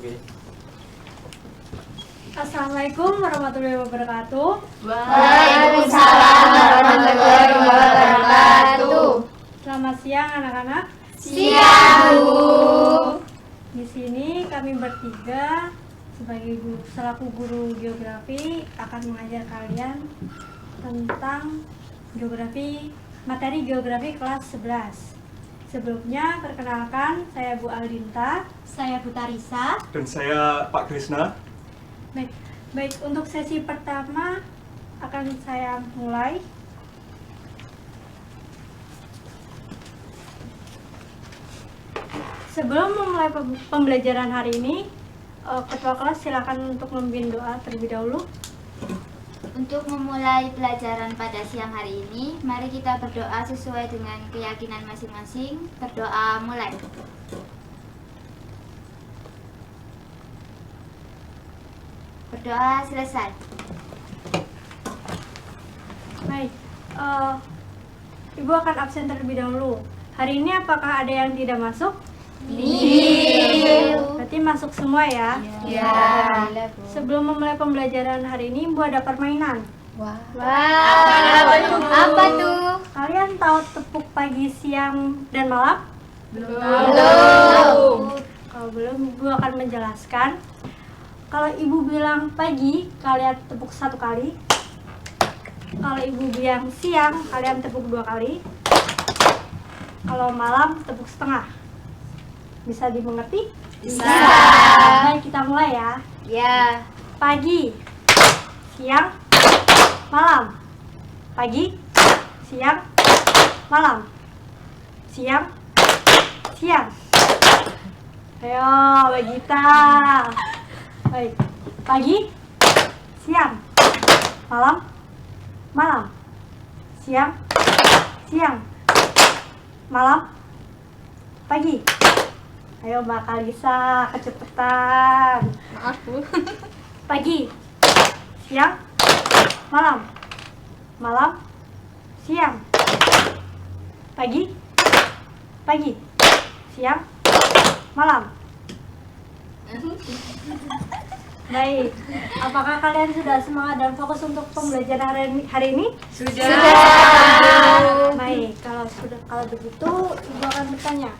Oke. Assalamualaikum warahmatullahi wabarakatuh. Waalaikumsalam warahmatullahi wabarakatuh. Selamat siang anak-anak. Siang, Bu. Di sini kami bertiga sebagai selaku guru geografi akan mengajar kalian tentang materi geografi kelas 11. Sebelumnya perkenalkan, saya Bu Aldinta, Saya Bu Tarisa. Dan saya Pak Krisna. Baik, untuk sesi pertama akan saya mulai. Sebelum memulai pembelajaran hari ini, Ketua kelas silakan untuk memimpin doa terlebih dahulu. Untuk memulai pelajaran pada siang hari ini, mari kita berdoa sesuai dengan keyakinan masing-masing. Berdoa mulai. Berdoa selesai. Baik, Ibu akan absen terlebih dahulu. Hari ini apakah ada yang tidak masuk? Berarti masuk semua ya? Ya. Sebelum memulai pembelajaran hari ini, Ibu ada permainan. Wah. Apa tuh? Apa tuh? Kalian tahu tepuk pagi, siang, dan malam? Belum. Kalau belum, Ibu akan menjelaskan. Kalau Ibu bilang pagi, kalian tepuk 1 kali. Kalau Ibu bilang siang, kalian tepuk 2 kali. Kalau malam, tepuk setengah. Bisa dimengerti? Bisa. Baik, kita mulai ya. Ya. Pagi, siang, malam. Pagi, siang, malam. Siang, siang. Ayo, Bagita. Baik, pagi, siang, malam, malam. Siang, siang, malam, pagi. Ayo Mbak Kalisa, kecepatan. Maaf, Bu. Pagi, siang, malam, malam, siang. Pagi, pagi, siang, malam. Baik, apakah kalian sudah semangat dan fokus untuk pembelajaran hari ini? Sudah. Baik, kalau begitu Ibu akan bertanya.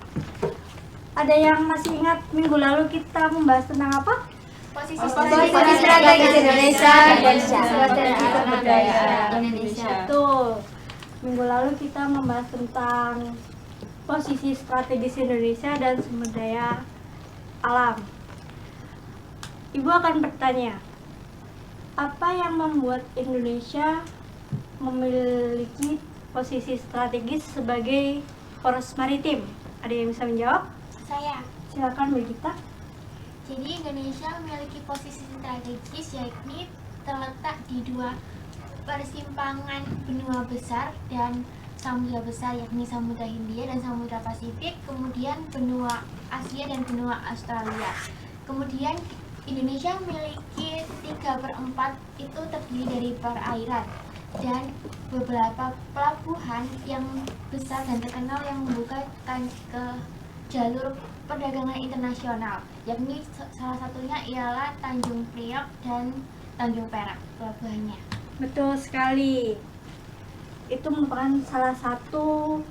Ada yang masih ingat minggu lalu kita membahas tentang apa? Posisi strategis Indonesia dan kebudayaan Indonesia. Betul. Minggu lalu kita membahas tentang posisi strategis Indonesia dan sumber daya alam. Ibu akan bertanya, apa yang membuat Indonesia memiliki posisi strategis sebagai poros maritim? Ada yang bisa menjawab? Saya. Silakan Begita. Jadi Indonesia memiliki posisi strategis yakni terletak di 2 persimpangan benua besar dan samudra besar, yakni Samudra Hindia dan Samudra Pasifik, kemudian benua Asia dan benua Australia. Kemudian Indonesia memiliki 3/4 itu terdiri dari perairan dan beberapa pelabuhan yang besar dan terkenal yang membukakan ke jalur perdagangan internasional, yakni salah satunya ialah Tanjung Priok dan Tanjung Perak pelabuhannya. Betul sekali. Itu merupakan salah satu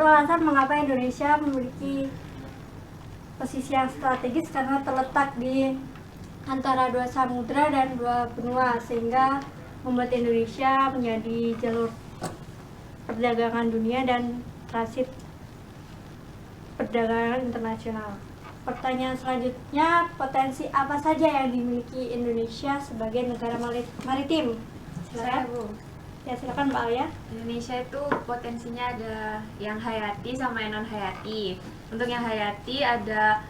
alasan mengapa Indonesia memiliki posisi yang strategis, karena terletak di antara 2 samudra dan 2 benua, sehingga membuat Indonesia menjadi jalur perdagangan dunia dan transit perdagangan internasional. Pertanyaan selanjutnya, potensi apa saja yang dimiliki Indonesia sebagai negara maritim? Silakan Bu. Ya, silakan Mbak Alia. Indonesia itu potensinya ada yang hayati sama yang non hayati. Untuk yang hayati ada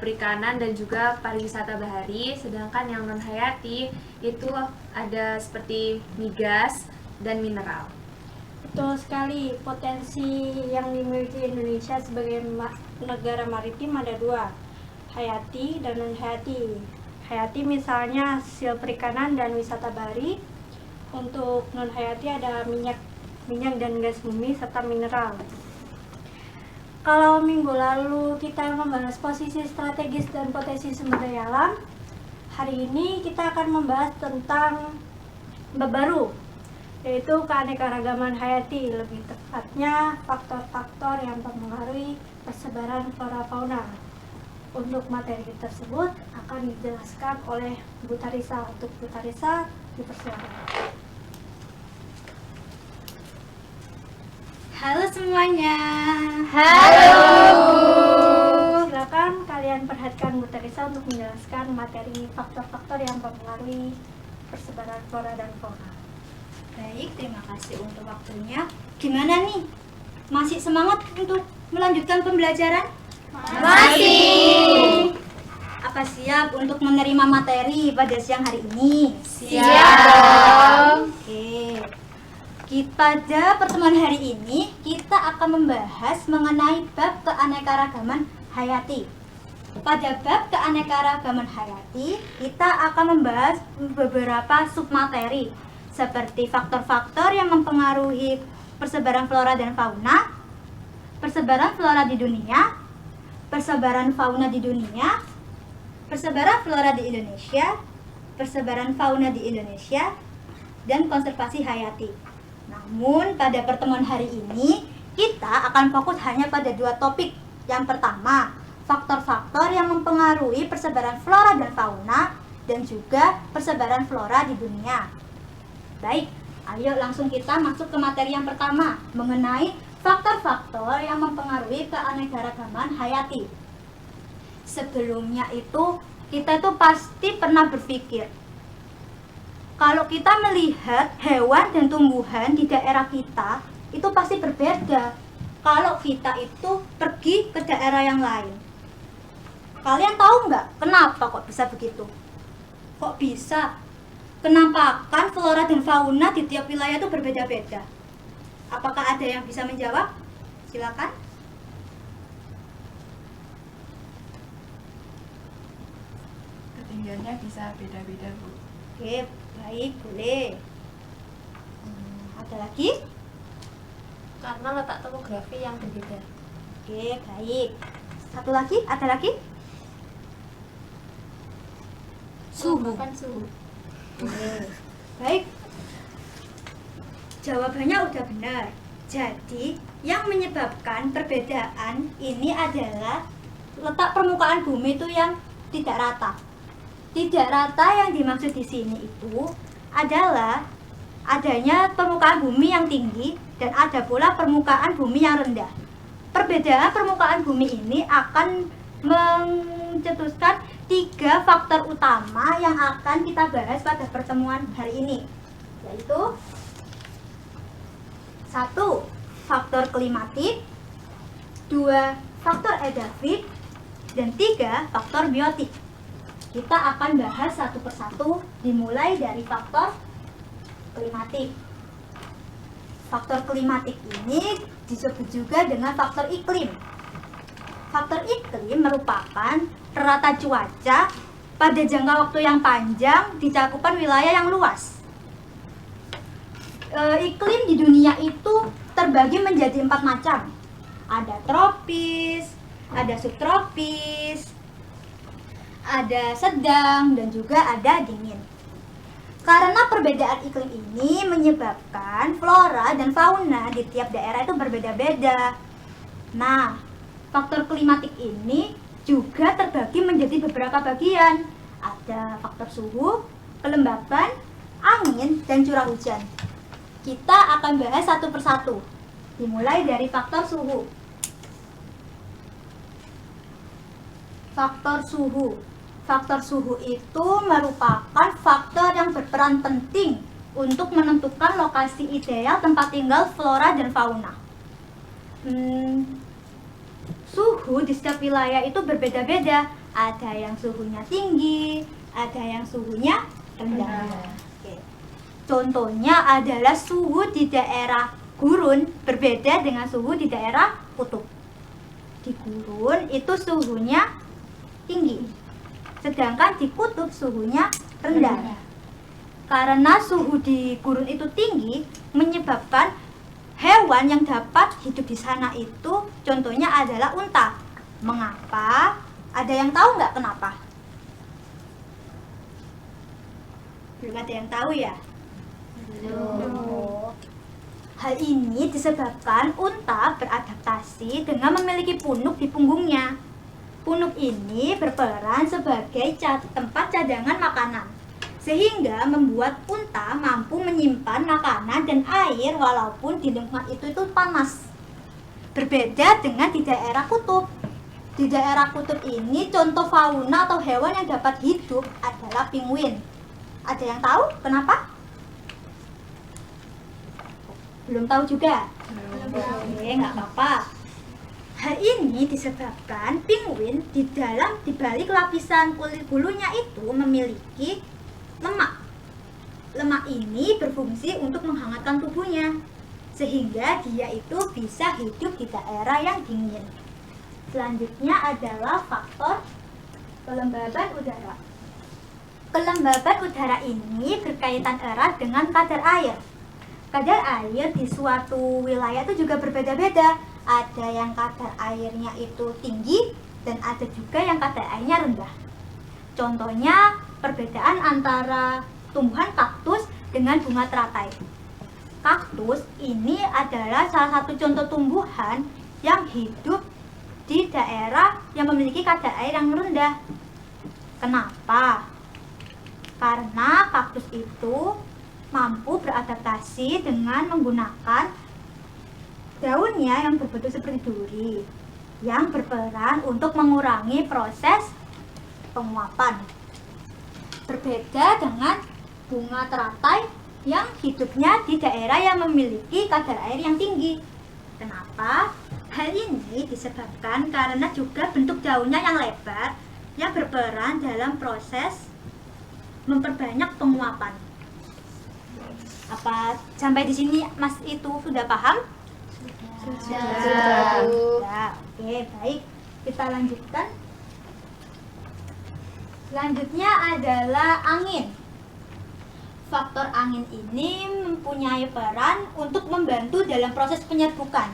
perikanan dan juga pariwisata bahari, sedangkan yang non hayati itu ada seperti migas dan mineral. Betul sekali, potensi yang dimiliki Indonesia sebagai negara maritim ada 2, hayati dan non hayati. Hayati misalnya hasil perikanan dan wisata bahari. Untuk non hayati ada minyak minyak dan gas bumi, serta mineral. Kalau minggu lalu kita membahas posisi strategis dan potensi sumber daya alam, hari ini kita akan membahas tentang bab baru, yaitu keanekaragaman hayati, lebih tepatnya faktor-faktor yang mempengaruhi persebaran flora fauna. Untuk materi tersebut akan dijelaskan oleh Bu Tarisa. Untuk Bu Tarisa, dipersilakan. Halo semuanya. Halo. Silakan kalian perhatikan Bu Tarisa untuk menjelaskan materi faktor-faktor yang mempengaruhi persebaran flora dan fauna. Baik, terima kasih untuk waktunya. Gimana nih? Masih semangat untuk melanjutkan pembelajaran? Masih. Apa siap untuk menerima materi pada siang hari ini? Siap. Oke. Pada pertemuan hari ini kita akan membahas mengenai bab keanekaragaman hayati. Pada bab keanekaragaman hayati, kita akan membahas beberapa submateri seperti faktor-faktor yang mempengaruhi persebaran flora dan fauna, persebaran flora di dunia, persebaran fauna di dunia, persebaran flora di Indonesia, persebaran fauna di Indonesia, dan konservasi hayati. Namun pada pertemuan hari ini kita akan fokus hanya pada dua topik. Yang pertama, faktor-faktor yang mempengaruhi persebaran flora dan fauna, dan juga persebaran flora di dunia. Baik, ayo langsung kita masuk ke materi yang pertama, mengenai faktor-faktor yang mempengaruhi keanekaragaman hayati. Sebelumnya itu, kita tuh pasti pernah berpikir, kalau kita melihat hewan dan tumbuhan di daerah kita, itu pasti berbeda kalau kita itu pergi ke daerah yang lain. Kalian tahu nggak kenapa kok bisa begitu? Kok bisa? Kenampakan flora dan fauna di tiap wilayah itu berbeda-beda. Apakah ada yang bisa menjawab? Silakan. Ketinggiannya bisa beda-beda, Bu. Oke, baik, boleh. Ada lagi? Karena letak topografi yang berbeda. Oke, baik. Satu lagi, ada lagi? Suhu. Kan suhu. Oke, baik. Jawabannya udah benar. Jadi, yang menyebabkan perbedaan ini adalah letak permukaan bumi itu yang tidak rata. Tidak rata yang dimaksud di sini itu adalah adanya permukaan bumi yang tinggi dan ada pula permukaan bumi yang rendah. Perbedaan permukaan bumi ini akan mencetuskan 3 faktor utama yang akan kita bahas pada pertemuan hari ini, yaitu 1. Faktor klimatik, 2. Faktor edafik, dan 3. Faktor biotik. Kita akan bahas satu persatu, dimulai dari faktor klimatik. Faktor klimatik ini disebut juga dengan faktor iklim. Faktor iklim merupakan rata cuaca pada jangka waktu yang panjang di cakupan wilayah yang luas. Iklim di dunia itu terbagi menjadi 4 macam. Ada tropis, ada subtropis, ada sedang, dan juga ada dingin. Karena perbedaan iklim ini menyebabkan flora dan fauna di tiap daerah itu berbeda-beda. Nah, faktor klimatik ini juga terbagi menjadi beberapa bagian. Ada faktor suhu, kelembapan, angin, dan curah hujan. Kita akan bahas satu persatu, dimulai dari faktor suhu. Faktor suhu. Faktor suhu itu merupakan faktor yang berperan penting untuk menentukan lokasi ideal tempat tinggal flora dan fauna. Suhu di setiap wilayah itu berbeda-beda. Ada yang suhunya tinggi, ada yang suhunya rendah. Oke. Contohnya adalah suhu di daerah gurun berbeda dengan suhu di daerah kutub. Di gurun itu suhunya tinggi, sedangkan di kutub suhunya rendah. Karena suhu di gurun itu tinggi, menyebabkan hewan yang dapat hidup di sana itu contohnya adalah unta. Mengapa? Ada yang tahu nggak kenapa? Belum ada yang tahu ya? Belum. Hal ini disebabkan unta beradaptasi dengan memiliki punuk di punggungnya. Punuk ini berperan sebagai tempat cadangan makanan, sehingga membuat unta mampu menyimpan makanan dan air walaupun di lingkungan itu panas. Berbeda dengan di daerah kutub. Di daerah kutub ini contoh fauna atau hewan yang dapat hidup adalah penguin. Ada yang tahu kenapa? Belum tahu juga? Oke, nggak apa-apa. Hal ini disebabkan penguin di balik lapisan kulit bulunya itu memiliki lemak. Lemak ini berfungsi untuk menghangatkan tubuhnya, sehingga dia itu bisa hidup di daerah yang dingin. Selanjutnya adalah faktor kelembaban udara. Kelembaban udara ini berkaitan erat dengan kadar air. Kadar air di suatu wilayah itu juga berbeda-beda. Ada yang kadar airnya itu tinggi dan ada juga yang kadar airnya rendah. Contohnya perbedaan antara tumbuhan kaktus dengan bunga teratai. Kaktus ini adalah salah satu contoh tumbuhan yang hidup di daerah yang memiliki kadar air yang rendah. Kenapa? Karena kaktus itu mampu beradaptasi dengan menggunakan daunnya yang berbentuk seperti duri yang berperan untuk mengurangi proses penguapan. Berbeda dengan bunga teratai yang hidupnya di daerah yang memiliki kadar air yang tinggi. Kenapa? Hal ini disebabkan karena juga bentuk daunnya yang lebar yang berperan dalam proses memperbanyak penguapan. Apa sampai di sini Mas itu sudah paham? Sudah. Oke, baik. Kita lanjutkan. Selanjutnya adalah angin. Faktor angin ini mempunyai peran untuk membantu dalam proses penyerbukan.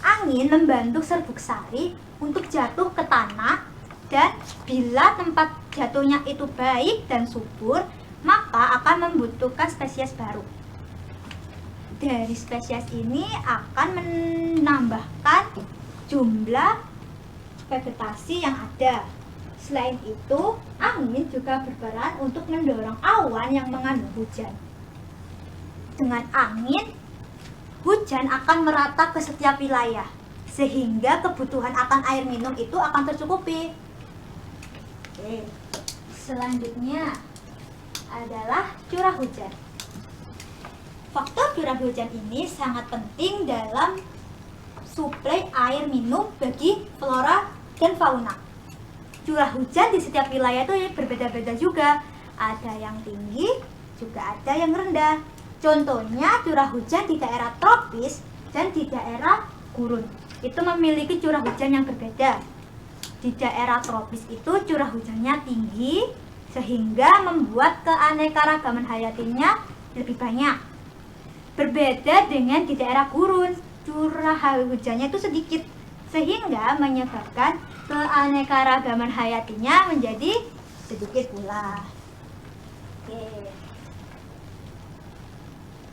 Angin membantu serbuk sari untuk jatuh ke tanah, dan bila tempat jatuhnya itu baik dan subur, maka akan membutuhkan spesies baru. Dari spesies ini akan menambahkan jumlah vegetasi yang ada. Selain itu, angin juga berperan untuk mendorong awan yang mengandung hujan. Dengan angin, hujan akan merata ke setiap wilayah, sehingga kebutuhan akan air minum itu akan tercukupi. Oke. Selanjutnya adalah curah hujan. Faktor curah hujan ini sangat penting dalam suplai air minum bagi flora dan fauna. Curah hujan di setiap wilayah itu berbeda-beda juga. Ada yang tinggi, juga ada yang rendah. Contohnya curah hujan di daerah tropis dan di daerah gurun itu memiliki curah hujan yang berbeda. Di daerah tropis itu curah hujannya tinggi sehingga membuat keanekaragaman hayatinya lebih banyak. Berbeda dengan di daerah gurun, curah hujannya itu sedikit sehingga menyebabkan keanekaragaman hayatinya menjadi sedikit pula. Oke.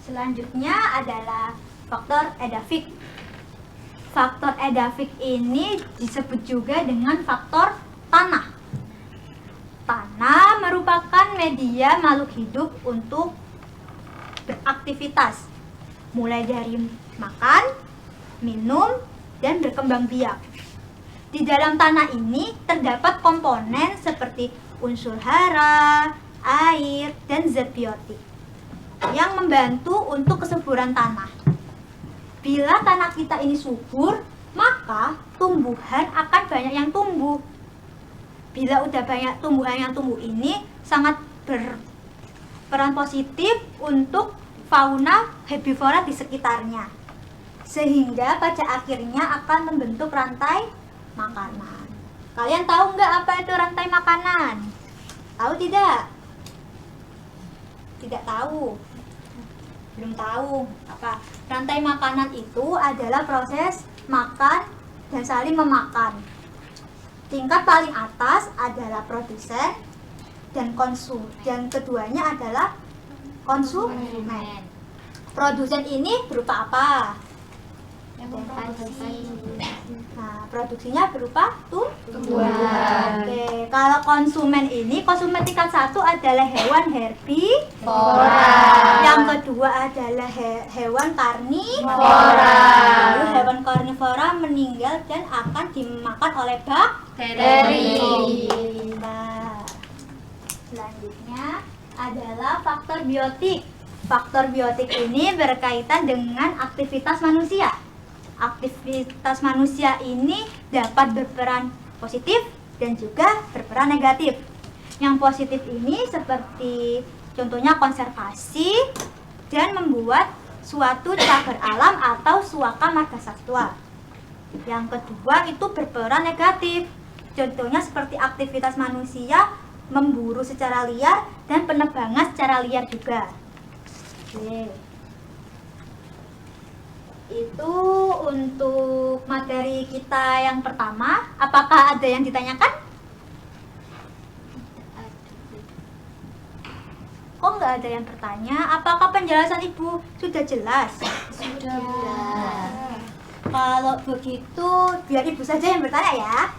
Selanjutnya adalah faktor edafik. Faktor edafik ini disebut juga dengan faktor tanah. Tanah merupakan media makhluk hidup untuk beraktivitas, mulai dari makan, minum, dan berkembang biak. Di dalam tanah ini terdapat komponen seperti unsur hara, air, dan zat biotik yang membantu untuk kesuburan tanah. Bila tanah kita ini subur, maka tumbuhan akan banyak yang tumbuh. Bila udah banyak tumbuhan yang tumbuh ini sangat berperan positif untuk fauna herbivora di sekitarnya, sehingga pada akhirnya akan membentuk rantai makanan. Kalian tahu nggak apa itu rantai makanan? Tahu tidak? Tidak tahu. Belum tahu apa? Rantai makanan itu adalah proses makan dan saling memakan. Tingkat paling atas adalah produsen dan keduanya adalah konsumen. Produsen ini berupa apa? Nah, produksinya berupa tumbuhan. Oke, kalau konsumen tingkat 1 adalah hewan herbivora. Yang kedua adalah hewan karnivora. Lalu hewan karnivora meninggal dan akan dimakan oleh bakteri. Nah, selanjutnya adalah faktor biotik. Faktor biotik ini berkaitan dengan aktivitas manusia. Aktivitas manusia ini dapat berperan positif dan juga berperan negatif. Yang positif ini seperti contohnya konservasi dan membuat suatu cagar alam atau suaka marga satwa. Yang kedua itu berperan negatif. Contohnya seperti aktivitas manusia memburu secara liar dan penebangan secara liar juga. Oke. Itu untuk materi kita yang pertama. Apakah ada yang ditanyakan? Kok nggak ada yang bertanya? Apakah penjelasan Ibu sudah jelas? Sudah. Kalau begitu, biar Ibu saja yang bertanya ya.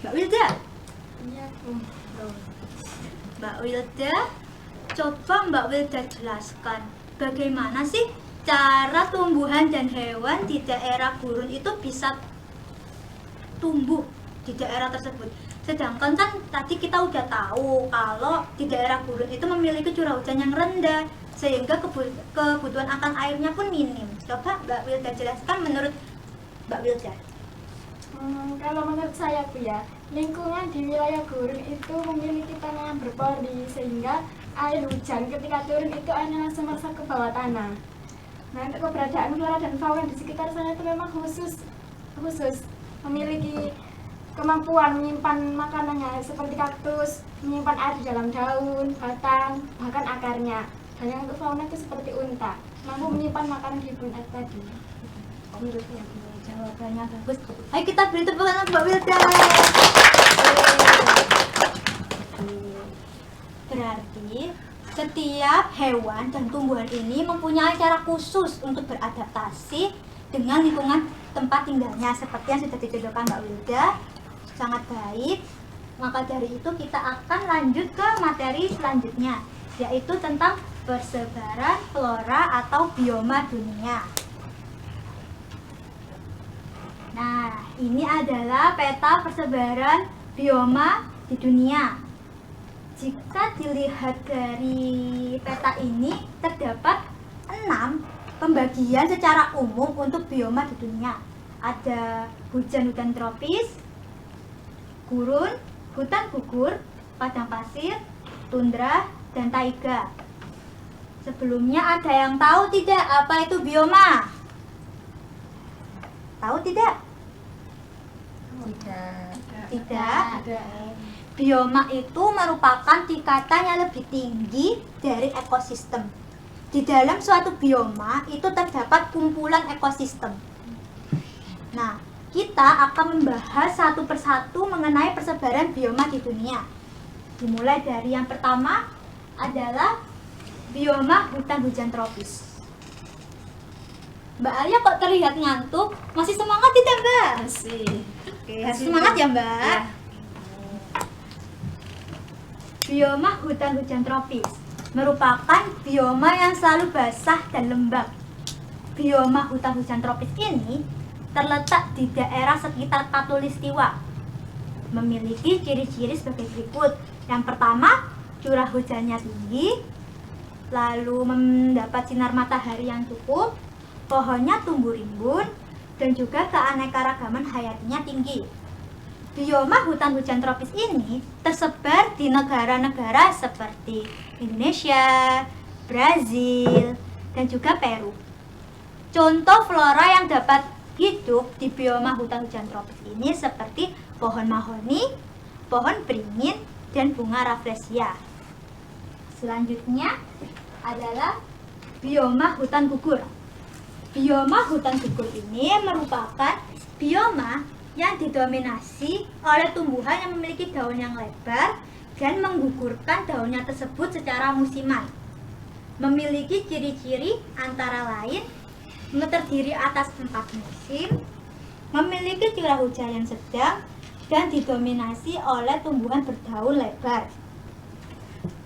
Mbak Wilda? Mbak Wilda, coba Mbak Wilda jelaskan bagaimana sih cara tumbuhan dan hewan di daerah gurun itu bisa tumbuh di daerah tersebut. Sedangkan kan tadi kita udah tahu kalau di daerah gurun itu memiliki curah hujan yang rendah sehingga kebutuhan akan airnya pun minim. Coba Mbak Wilda jelaskan menurut Mbak Wilda. Kalau menurut saya Bu ya, lingkungan di wilayah gurun itu memiliki tanah yang berpori sehingga air hujan ketika turun itu airnya langsung masuk ke bawah tanah. Nah, untuk keberadaan flora dan fauna di sekitar sana itu memang khusus memiliki kemampuan menyimpan makanannya seperti kaktus, menyimpan air di dalam daun, batang, bahkan akarnya. Dan yang untuk fauna itu seperti unta, mampu menyimpan makanan di bawah air tadi. Menurutnya Jawabannya bagus. Ayo kita beri tepuk tangan Mbak Wilda. Berarti setiap hewan dan tumbuhan ini mempunyai cara khusus untuk beradaptasi dengan lingkungan tempat tinggalnya seperti yang sudah ditunjukkan Mbak Wilda. Sangat baik. Maka dari itu kita akan lanjut ke materi selanjutnya, yaitu tentang persebaran flora atau bioma dunia. Nah, ini adalah peta persebaran bioma di dunia. Jika dilihat dari peta ini, terdapat 6 pembagian secara umum untuk bioma di dunia. Ada hujan-hujan tropis, gurun, hutan gugur, padang pasir, tundra, dan taiga. Sebelumnya ada yang tahu tidak apa itu bioma? Tahu tidak? Tidak. Bioma itu merupakan tingkatan yang lebih tinggi dari ekosistem. Di dalam suatu bioma itu terdapat kumpulan ekosistem. Nah, kita akan membahas satu persatu mengenai persebaran bioma di dunia. Dimulai dari yang pertama adalah bioma hutan hujan tropis. Mbak Alia kok terlihat ngantuk? Masih semangat tidak Mbak? Masih. Oke, harus semangat ya Mbak. Ya. Bioma hutan hujan tropis merupakan bioma yang selalu basah dan lembab. Bioma hutan hujan tropis ini terletak di daerah sekitar Khatulistiwa. Memiliki ciri-ciri sebagai berikut. Yang pertama, curah hujannya tinggi, lalu mendapat sinar matahari yang cukup, pohonnya tumbuh rimbun, dan juga keanekaragaman hayatinya tinggi. Bioma hutan hujan tropis ini tersebar di negara-negara seperti Indonesia, Brazil, dan juga Peru. Contoh flora yang dapat hidup di bioma hutan hujan tropis ini seperti pohon mahoni, pohon beringin, dan bunga rafflesia. Selanjutnya adalah bioma hutan gugur. Bioma hutan gugur ini merupakan bioma yang didominasi oleh tumbuhan yang memiliki daun yang lebar dan menggugurkan daunnya tersebut secara musiman. Memiliki ciri-ciri antara lain terdiri atas 4 musim, memiliki curah hujan yang sedang, dan didominasi oleh tumbuhan berdaun lebar.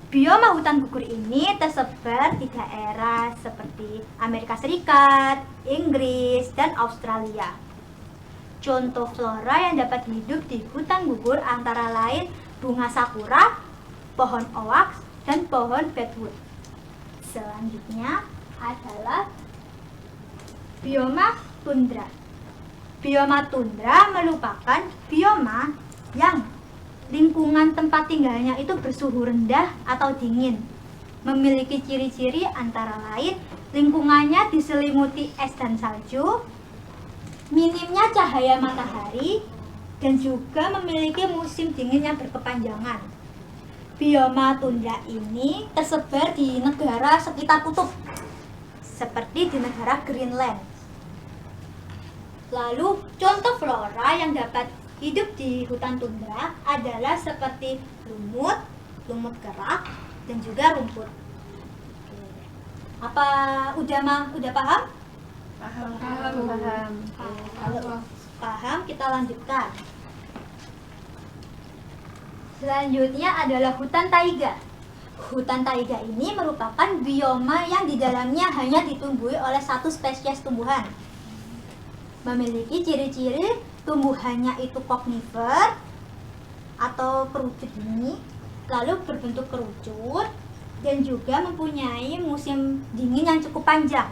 Bioma hutan gugur ini tersebar di daerah seperti Amerika Serikat, Inggris, dan Australia. Contoh flora yang dapat hidup di hutan gugur antara lain bunga sakura, pohon oaks, dan pohon bedwood. Selanjutnya adalah bioma tundra. Bioma tundra merupakan bioma yang lingkungan tempat tinggalnya itu bersuhu rendah atau dingin. Memiliki ciri-ciri antara lain lingkungannya diselimuti es dan salju, minimnya cahaya matahari, dan juga memiliki musim dingin yang berkepanjangan. Bioma tundra ini tersebar di negara sekitar kutub, seperti di negara Greenland. Lalu, contoh flora yang dapat hidup di hutan tundra adalah seperti lumut, lumut kerak, dan juga rumput. Apa udah paham? Paham. Kalau paham, kita lanjutkan. Selanjutnya adalah hutan taiga. Hutan taiga ini merupakan bioma yang di dalamnya hanya ditumbuhi oleh satu spesies tumbuhan. Memiliki ciri-ciri tumbuhannya itu conifer atau kerucut ini, lalu berbentuk kerucut dan juga mempunyai musim dingin yang cukup panjang.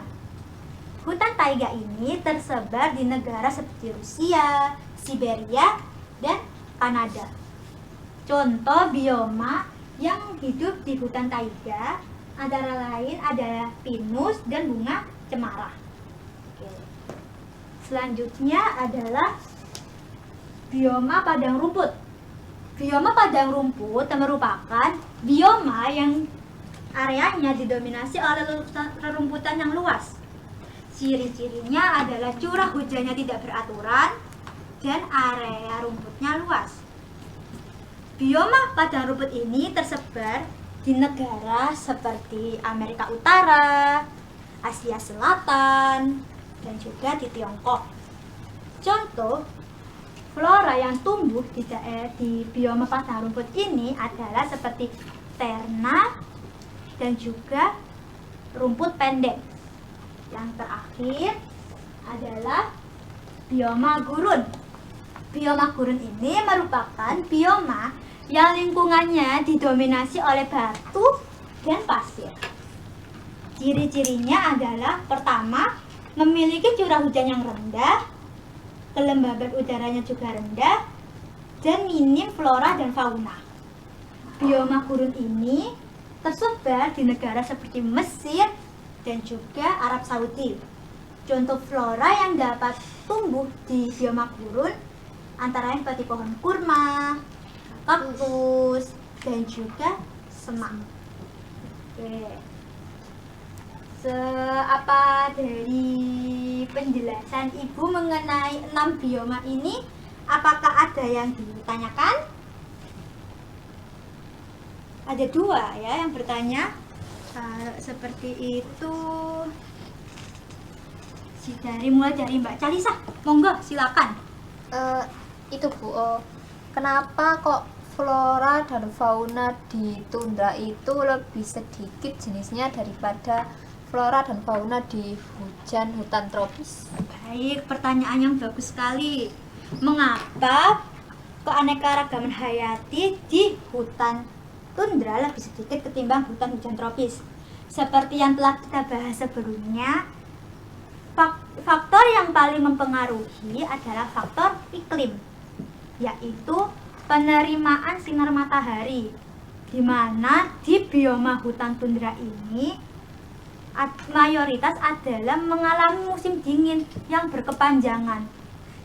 Hutan taiga ini tersebar di negara seperti Rusia, Siberia, dan Kanada. Contoh bioma yang hidup di hutan taiga antara lain adalah pinus dan bunga cemara. Selanjutnya adalah bioma padang rumput. Bioma padang rumput merupakan bioma yang areanya didominasi oleh rerumputan yang luas. Ciri-cirinya adalah curah hujannya tidak beraturan dan area rumputnya luas. Bioma padang rumput ini tersebar di negara seperti Amerika Utara, Asia Selatan, dan juga di Tiongkok. Contoh flora yang tumbuh di bioma padang rumput ini adalah seperti terna dan juga rumput pendek. Yang terakhir adalah bioma gurun. Bioma gurun ini merupakan bioma yang lingkungannya didominasi oleh batu dan pasir. Ciri-cirinya adalah pertama, memiliki curah hujan yang rendah, kelembaban udaranya juga rendah, dan minim flora dan fauna. Bioma gurun ini tersebar di negara seperti Mesir dan juga Arab Saudi. Contoh flora yang dapat tumbuh di bioma gurun antara lain seperti pohon kurma, kaktus, dan juga semak. Oke. Apa dari penjelasan Ibu mengenai 6 bioma ini, apakah ada yang ditanyakan? Ada 2 ya yang bertanya. Seperti itu. Mulai dari Mbak Calisa, monggo silakan. Itu Bu, kenapa kok flora dan fauna di tundra itu lebih sedikit jenisnya daripada flora dan fauna di hutan tropis? Baik, pertanyaan yang bagus sekali. Mengapa keanekaragaman hayati di hutan tundra lebih sedikit ketimbang hutan hujan tropis? Seperti yang telah kita bahas sebelumnya, faktor yang paling mempengaruhi adalah faktor iklim, yaitu penerimaan sinar matahari, di mana di bioma hutan tundra ini mayoritas adalah mengalami musim dingin yang berkepanjangan,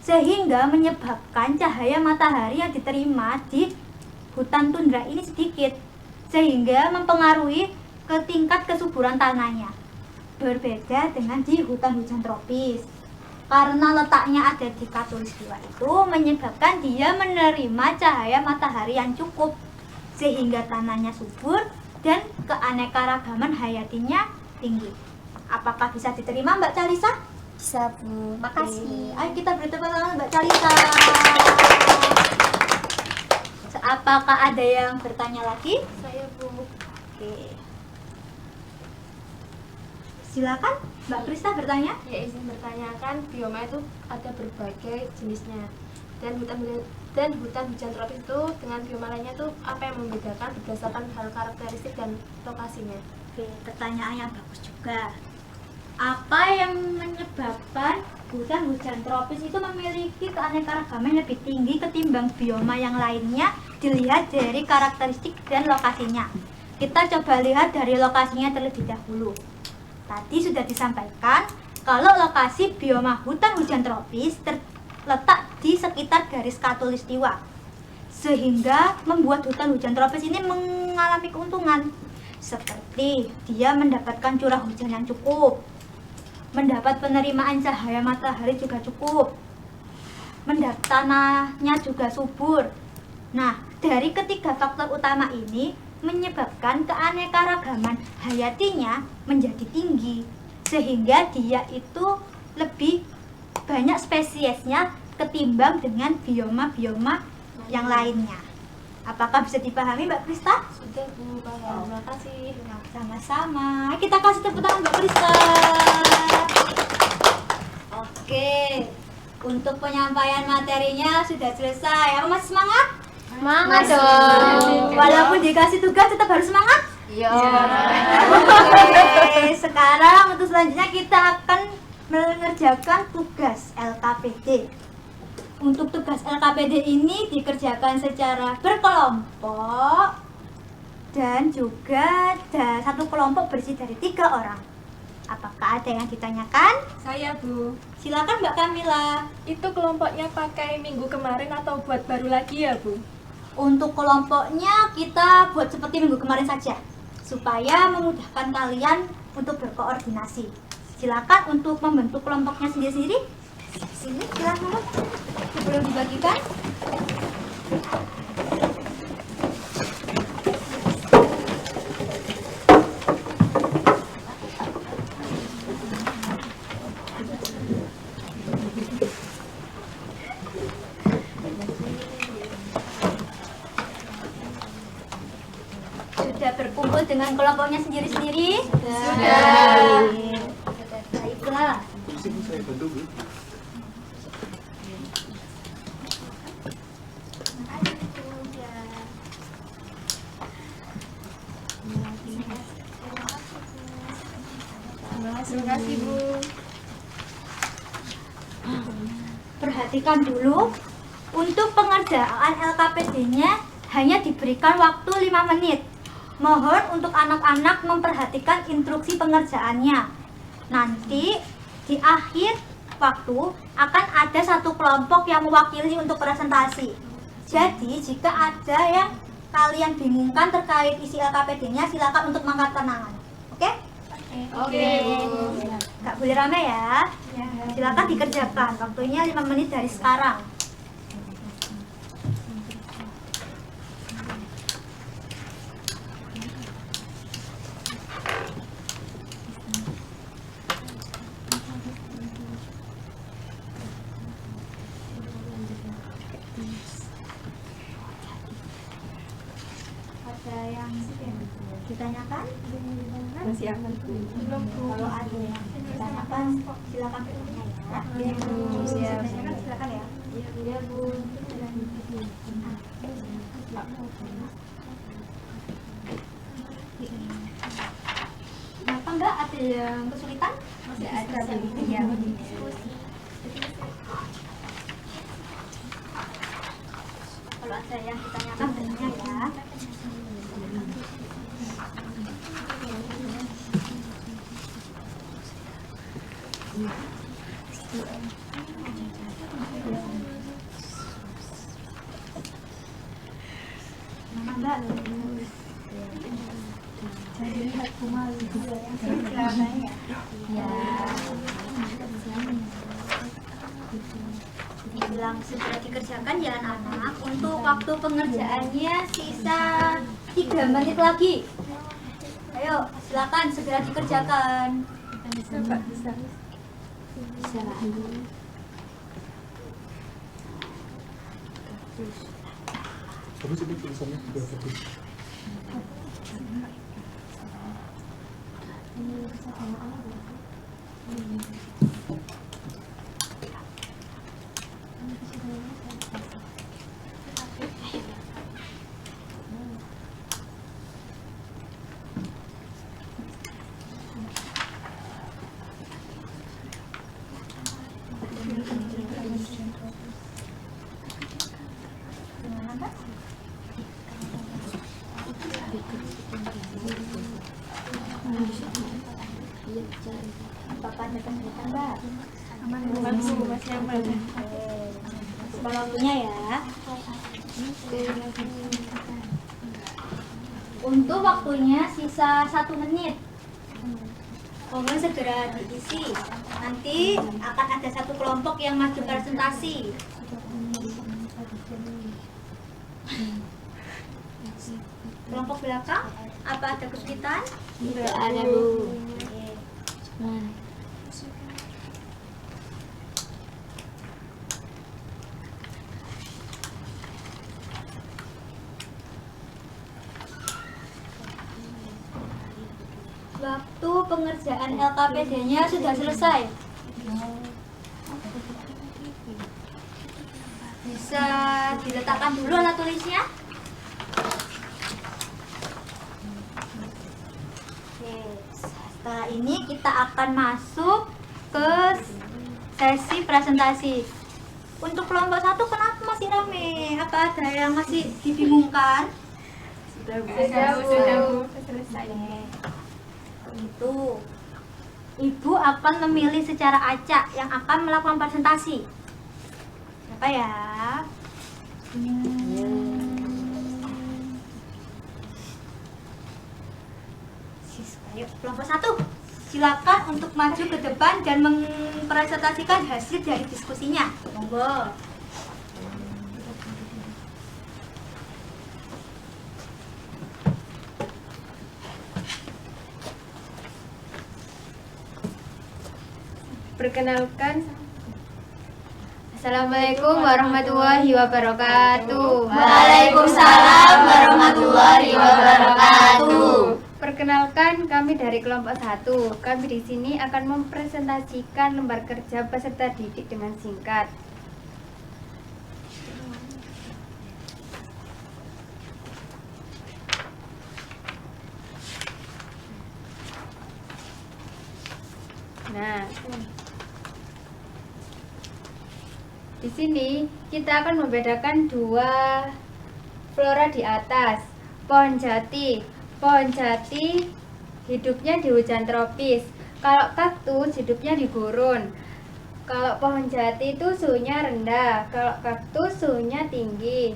sehingga menyebabkan cahaya matahari yang diterima di hutan tundra ini sedikit, sehingga mempengaruhi ke tingkat kesuburan tanahnya. Berbeda dengan di hutan hujan tropis. Karena letaknya ada di khatulistiwa itu menyebabkan dia menerima cahaya matahari yang cukup, sehingga tanahnya subur dan keanekaragaman hayatinya tinggi. Apakah bisa diterima Mbak Calisa? Bisa, Bu. Makasih. Ayo kita beri tepuk tangan Mbak Calisa. Apakah ada yang bertanya lagi? Saya Bu. Oke. Silakan Mbak Krista bertanya. Ya, izin bertanyakan, bioma itu ada berbagai jenisnya. Dan hutan hujan tropis itu dengan bioma lainnya itu apa yang membedakan berdasarkan hal karakteristik dan lokasinya? Oke, pertanyaan yang bagus juga. Apa yang menyebabkan hutan hujan tropis itu memiliki keanekaragaman lebih tinggi ketimbang bioma yang lainnya? Dilihat dari karakteristik dan lokasinya. Kita coba lihat dari lokasinya terlebih dahulu. Tadi sudah disampaikan kalau lokasi bioma hutan hujan tropis terletak di sekitar garis khatulistiwa, sehingga membuat hutan hujan tropis ini mengalami keuntungan seperti dia mendapatkan curah hujan yang cukup, mendapat penerimaan cahaya matahari juga cukup, tanahnya juga subur. Nah, dari ketiga faktor utama ini menyebabkan keanekaragaman hayatinya menjadi tinggi, sehingga dia itu lebih banyak spesiesnya ketimbang dengan bioma-bioma yang lainnya. Apakah bisa dipahami Mbak Krista? Sudah Bu, paham. Terima kasih. Sama-sama. Kita kasih tepuk tangan Mbak Krista. Oke, untuk penyampaian materinya sudah selesai. Apa masih semangat? Semangat dong. Walaupun dikasih tugas tetap harus semangat? Iya. Oke, sekarang untuk selanjutnya kita akan mengerjakan tugas LKPD. Untuk tugas LKPD ini dikerjakan secara berkelompok dan juga satu kelompok bersih dari 3 orang. Apakah ada yang ditanyakan? Saya Bu. Silakan Mbak Kamila. Itu kelompoknya pakai minggu kemarin atau buat baru lagi ya Bu? Untuk kelompoknya kita buat seperti minggu kemarin saja, supaya memudahkan kalian untuk berkoordinasi. Silakan untuk membentuk kelompoknya sendiri-sendiri. Sini, silakan sebelum dibagikan. Sudah berkumpul dengan kelompoknya sendiri-sendiri? Sudah. Baiklah. Sini saya bantu Bu. Terima kasih Bu. Perhatikan dulu, untuk pengerjaan LKPD-nya hanya diberikan waktu 5 menit. Mohon untuk anak-anak memperhatikan instruksi pengerjaannya. Nanti di akhir waktu akan ada satu kelompok yang mewakili untuk presentasi. Jadi jika ada yang kalian bingungkan terkait isi LKPD-nya, silakan untuk mengangkat tangan. Oke? Oke. Nggak boleh rame ya. Silakan dikerjakan. Waktunya 5 menit dari sekarang. Ada yang ditanyakan? Masih aman Bu. Kalau ada yang ditanyakan, silakan bertanya ya. Iya, Bu. Silakan, silakan ya. Iya Bu. Kenapa enggak ada yang kesulitan? Masih ada Bu. Iya. Kalau ada yang ditanyakan, bertanya ya. Mana Mbak? Dibilang segera dikerjakan ya anak-anak. Untuk waktu pengerjaannya sisa 3 menit lagi. Ayo, silakan segera dikerjakan. Bagus itu tulisannya juga bagus. Bapak datang Mbak. Masih aman. Sekarang waktunya ya. Untuk waktunya sisa 1 menit. Mohon segera diisi. Nanti akan ada satu kelompok yang maju presentasi. Kelompok belakang, apa ada kesulitan? Tidak ada, Bu. Waktu pengerjaan LKPD-nya sudah selesai. Bisa diletakkan dulu alat tulisnya. Oke, setelah ini kita akan masuk ke sesi presentasi. Untuk kelompok 1 kenapa masih rame? Apa ada yang masih dibingungkan? Sudah, Bu. Selesai. Itu Ibu akan memilih secara acak yang akan melakukan presentasi. Siapa ya? Ayo, kelompok 1. Silakan untuk maju ke depan dan mempresentasikan hasil dari diskusinya. Monggo. Perkenalkan, Assalamualaikum warahmatullahi wabarakatuh. Waalaikumsalam warahmatullahi wabarakatuh. Perkenalkan, kami dari kelompok 1. Kami di sini akan mempresentasikan lembar kerja peserta didik dengan singkat. Nah, di sini kita akan membedakan 2 flora di atas. Pohon jati. Pohon jati hidupnya di hujan tropis. Kalau kaktus hidupnya di gurun. Kalau pohon jati itu suhunya rendah. Kalau kaktus suhunya tinggi.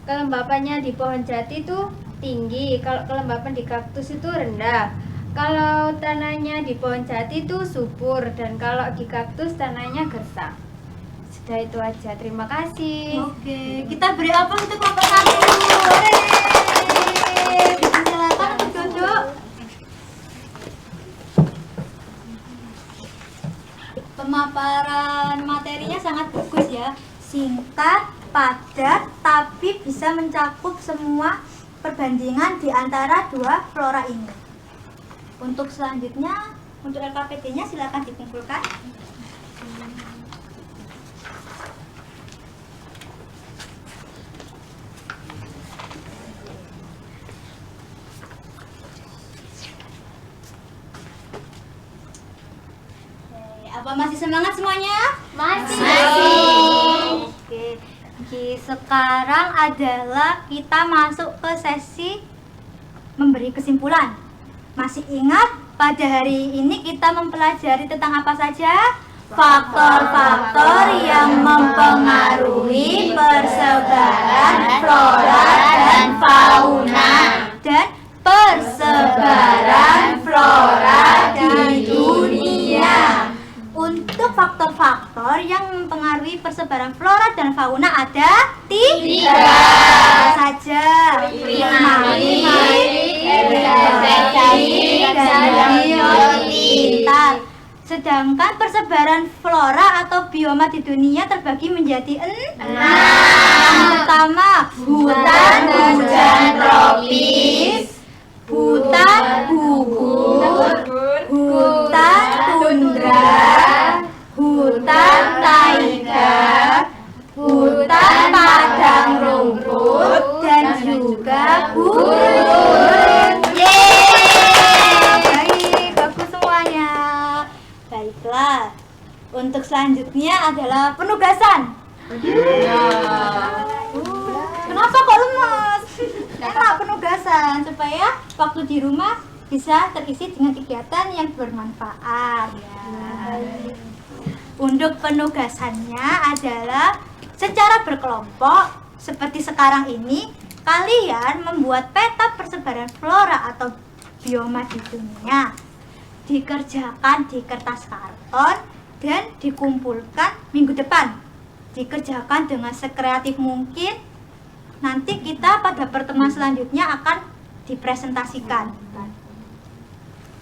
Kelembapannya di pohon jati itu tinggi. Kalau kelembapan di kaktus itu rendah. Kalau tanahnya di pohon jati itu subur, dan kalau di kaktus tanahnya gersang. Sudah itu aja, terima kasih. Oke, kita beri apa untuk kelompok 1. Silakan untuk duduk. Pemaparan materinya sangat bagus ya. Singkat, padat, tapi bisa mencakup semua perbandingan di antara 2 flora ini. Untuk selanjutnya, untuk LKPD-nya silakan dikumpulkan. Apa masih semangat semuanya? Masih. Oke. Sekarang adalah kita masuk ke sesi memberi kesimpulan. Masih ingat pada hari ini kita mempelajari tentang apa saja? Faktor-faktor yang mempengaruhi persebaran flora dan fauna. Dan persebaran flora di dunia. Untuk faktor-faktor yang mempengaruhi persebaran flora dan fauna ada 3 saja. Primaris, dan biotik. Sedangkan persebaran flora atau bioma di dunia terbagi menjadi 6. Yang pertama, hutan hujan tropis, hutan gugur, hutan tundra, hutan taiga, hutan padang rumput, dan juga gurun. Yeay! Baik, bagus semuanya. Baiklah, untuk selanjutnya adalah penugasan. Kenapa kok lemas? Enak penugasan supaya waktu di rumah bisa terisi dengan kegiatan yang bermanfaat. Untuk penugasannya adalah secara berkelompok seperti sekarang ini, kalian membuat peta persebaran flora atau bioma di dunia. Dikerjakan di kertas karton dan dikumpulkan minggu depan. Dikerjakan dengan sekreatif mungkin. Nanti kita pada pertemuan selanjutnya akan dipresentasikan.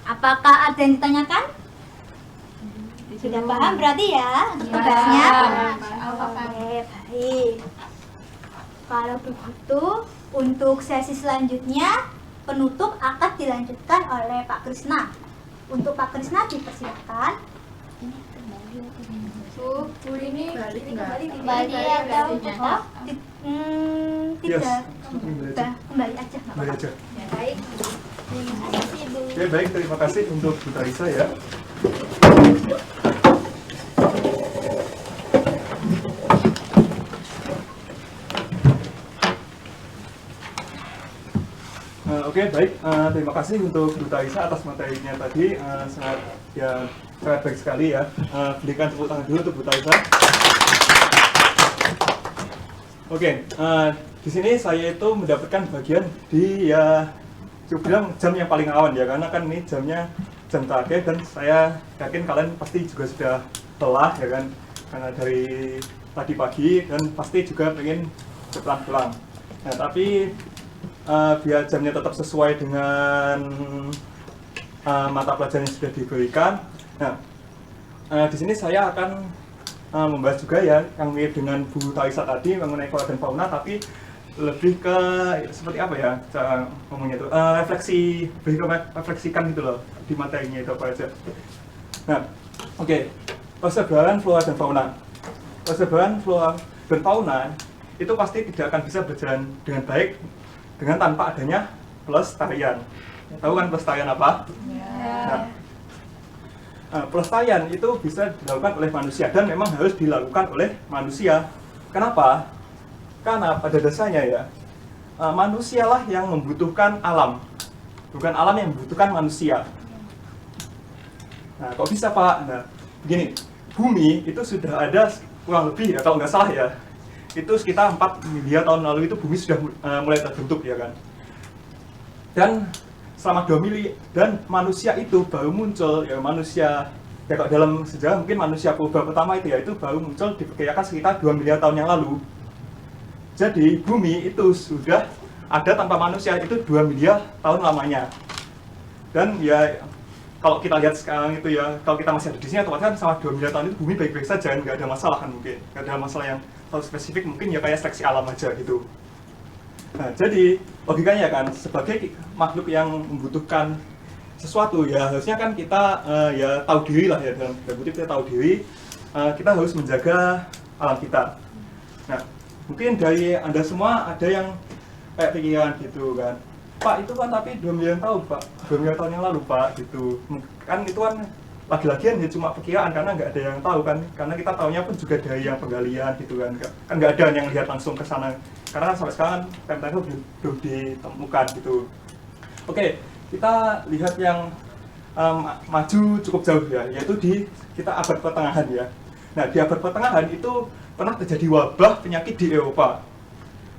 Apakah ada yang ditanyakan? Sudah paham berarti ya untuk tugasnya? Oke, baik. Kalau begitu, untuk sesi selanjutnya penutup akan dilanjutkan oleh Pak Krisna. Untuk Pak Krisna dipersilakan. Kembali atau Tidak. Kembali Kembali aja. nggak apa-apa. aja. baik. Terima kasih Bu. Oke, baik, terima kasih untuk Bu Tarisa ya. Oke, baik. Terima kasih untuk Bu Tarisa atas materinya tadi. Sangat baik sekali ya. Berikan tepuk tangan dulu untuk Bu Tarisa. Oke, di sini saya itu mendapatkan bagian di cukup bilang jam yang paling awan ya, karena kan ini jamnya jam terakhir dan saya yakin kalian pasti juga sudah lelah ya kan, karena dari tadi pagi dan pasti juga pengen pulang. Nah, tapi biar jamnya tetap sesuai dengan mata pelajaran yang sudah diberikan. Nah, di sini saya akan membahas juga ya yang mirip dengan Bu Tarisa tadi mengenai flora dan fauna, tapi lebih ke seperti apa ya cara ngomongnya itu refleksikan gitu loh di materinya itu apa aja. Nah, oke. Persebaran flora dan fauna. Persebaran flora dan fauna itu pasti tidak akan bisa berjalan dengan baik dengan tanpa adanya pelestarian. Tahu kan pelestarian apa? Nah, pelestarian itu bisa dilakukan oleh manusia dan memang harus dilakukan oleh manusia. Kenapa? Karena pada dasarnya ya, manusialah yang membutuhkan alam, bukan alam yang membutuhkan manusia. Nah, kok bisa Pak? Nah, begini, bumi itu sudah ada kurang lebih ya, kalau nggak salah ya, itu sekitar 4 miliar tahun lalu itu bumi sudah mulai terbentuk ya kan. Dan selama 2 miliar dan manusia itu baru muncul ya, manusia ya kalau dalam sejarah mungkin manusia purba pertama itu ya itu baru muncul diperkirakan sekitar 2 miliar tahun yang lalu. Jadi bumi itu sudah ada tanpa manusia itu 2 miliar tahun lamanya. Dan ya kalau kita lihat sekarang itu ya, kalau kita masih ada di sini otomatis kan sama 2 miliar tahun itu bumi baik-baik saja, nggak ada masalah kan mungkin, nggak ada masalah yang terlalu spesifik, mungkin ya kayak seleksi alam aja gitu. Nah, jadi logikanya kan sebagai makhluk yang membutuhkan sesuatu ya harusnya kan kita ya tahu diri lah ya, dalam kutip kita tahu diri, kita harus menjaga alam kita. Nah, mungkin dari Anda semua ada yang kayak pikiran gitu kan, Pak itu kan tapi 2 miliar tahun Pak, 2 miliar tahun yang lalu Pak gitu. Kan itu kan lagi-lagian ya cuma perkiraan karena nggak ada yang tahu kan, karena kita tahunya pun juga dari yang penggalian gitu kan nggak ada yang lihat langsung ke sana karena sampai sekarang itu belum ditemukan gitu. Oke, kita lihat yang maju cukup jauh ya, yaitu di kita abad pertengahan ya. Nah, di abad pertengahan itu pernah terjadi wabah penyakit di Eropa.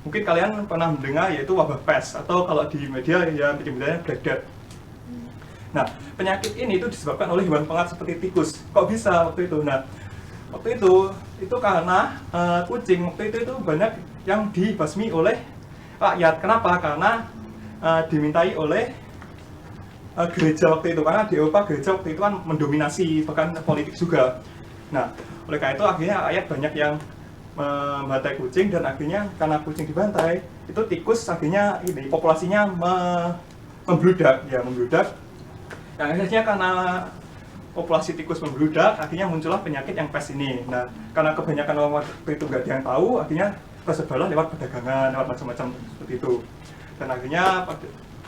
mungkin kalian pernah mendengar yaitu wabah pes, atau kalau di media ya menyebutnya Black Death. Nah, penyakit ini itu disebabkan oleh hewan pengat seperti tikus. Kok bisa waktu itu? Nah, waktu itu karena kucing waktu itu banyak yang dibasmi oleh rakyat. Kenapa? Karena dimintai oleh gereja waktu itu, karena di Eropa gereja waktu itu kan mendominasi bahkan politik juga. Nah, oleh karena itu akhirnya rakyat banyak yang membantai kucing, dan akhirnya karena kucing dibantai itu tikus akhirnya ini populasinya membludak. Yang akhirnya karena populasi tikus membludak, akhirnya muncullah penyakit yang pes ini. Nah, karena kebanyakan orang waktu itu nggak ada yang tahu, akhirnya tersebarlah lewat perdagangan, lewat macam-macam seperti itu. Dan akhirnya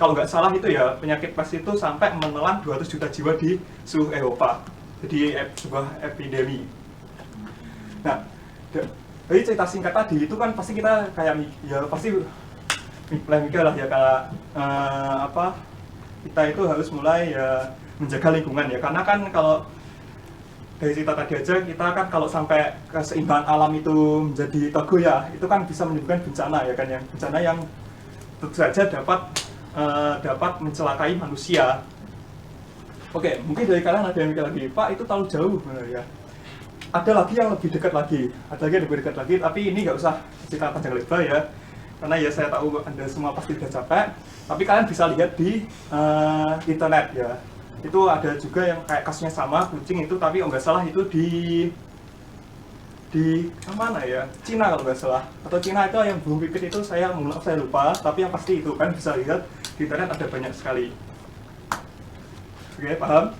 kalau nggak salah itu ya, penyakit pes itu sampai menelan 200 juta jiwa di seluruh Eropa. Jadi sebuah epidemi. Nah, dari cerita singkat tadi itu kan pasti kita kayak ya pasti mikir lah ya, kayak kita itu harus mulai ya menjaga lingkungan ya, karena kan kalau dari cerita tadi aja kita kan kalau sampai keseimbangan alam itu menjadi tergoyah, itu kan bisa menimbulkan bencana ya kan, yang bencana yang tentu saja dapat mencelakai manusia. Oke, mungkin dari kalian ada yang mikir lagi, Pak itu terlalu jauh benar ya. Ada lagi yang lebih dekat lagi, tapi ini nggak usah cerita panjang lebar ya, karena ya saya tahu Anda semua pasti sudah capek. Tapi kalian bisa lihat di internet ya, itu ada juga yang kayak kasusnya sama kucing itu, tapi nggak salah itu di mana ya, Cina kalau nggak salah, atau Cina itu yang burung pipit itu saya lupa, tapi yang pasti itu kan bisa lihat di internet ada banyak sekali. Oke, paham?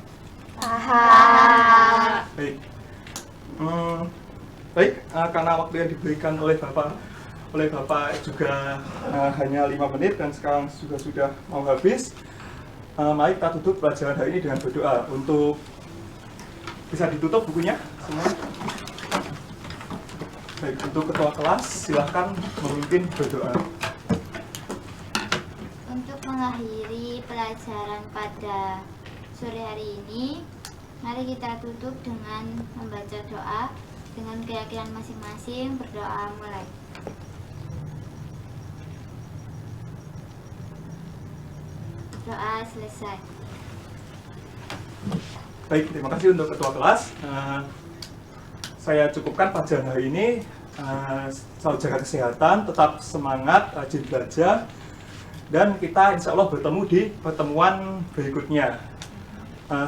Paham. Baik, karena waktu yang diberikan oleh Bapak juga hanya 5 menit dan sekarang sudah mau habis. Mari kita tutup pelajaran hari ini dengan berdoa. Untuk bisa ditutup bukunya semua. Baik, untuk ketua kelas silahkan memimpin berdoa. Untuk mengakhiri pelajaran pada sore hari ini, mari kita tutup dengan membaca doa dengan keyakinan masing-masing. Berdoa mulai. Doa selesai. Baik, terima kasih untuk ketua kelas. Saya cukupkan pelajaran hari ini. Selalu jaga kesehatan, tetap semangat, rajin belajar, dan kita insya Allah bertemu di pertemuan berikutnya.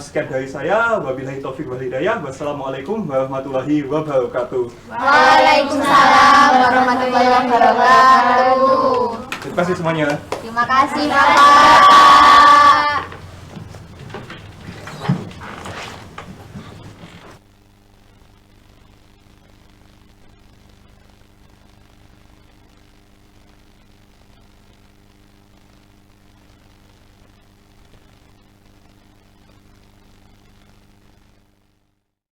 Sekian dari saya, wabillahi taufiq wal hidayah. Wassalamualaikum warahmatullahi wabarakatuh. Waalaikumsalam warahmatullahi wabarakatuh. Terima kasih semuanya. Terima kasih Bapak.